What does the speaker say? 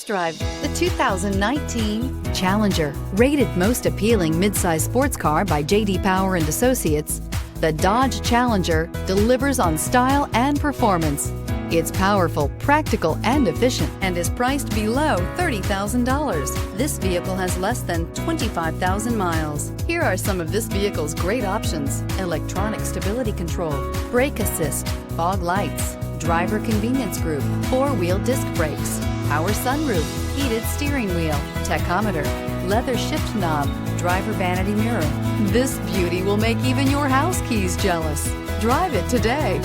test drive the 2019 Challenger. Rated most appealing midsize sports car by J.D. Power and Associates, the Dodge Challenger delivers on style and performance. It's powerful, practical, and efficient, and is priced below $30,000. This vehicle has less than 25,000 miles. Here are some of this vehicle's great options: electronic stability control, brake assist, fog lights, driver convenience group, four-wheel disc brakes, power sunroof, heated steering wheel, tachometer, leather shift knob, driver vanity mirror. This beauty will make even your house keys jealous. Drive it today.